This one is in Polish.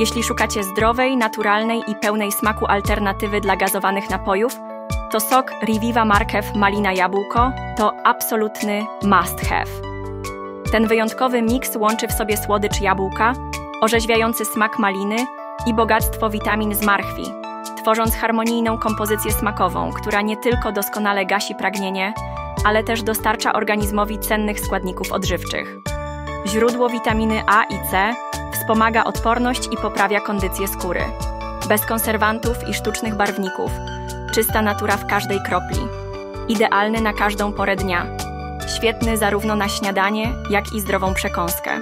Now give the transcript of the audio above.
Jeśli szukacie zdrowej, naturalnej i pełnej smaku alternatywy dla gazowanych napojów, to sok Reviva Marchew Malina Jabłko to absolutny must have. Ten wyjątkowy miks łączy w sobie słodycz jabłka, orzeźwiający smak maliny i bogactwo witamin z marchwi, tworząc harmonijną kompozycję smakową, która nie tylko doskonale gasi pragnienie, ale też dostarcza organizmowi cennych składników odżywczych. Źródło witaminy A i C wspomaga odporność i poprawia kondycję skóry. Bez konserwantów i sztucznych barwników, czysta natura w każdej kropli. Idealny na każdą porę dnia. Świetny zarówno na śniadanie, jak i zdrową przekąskę.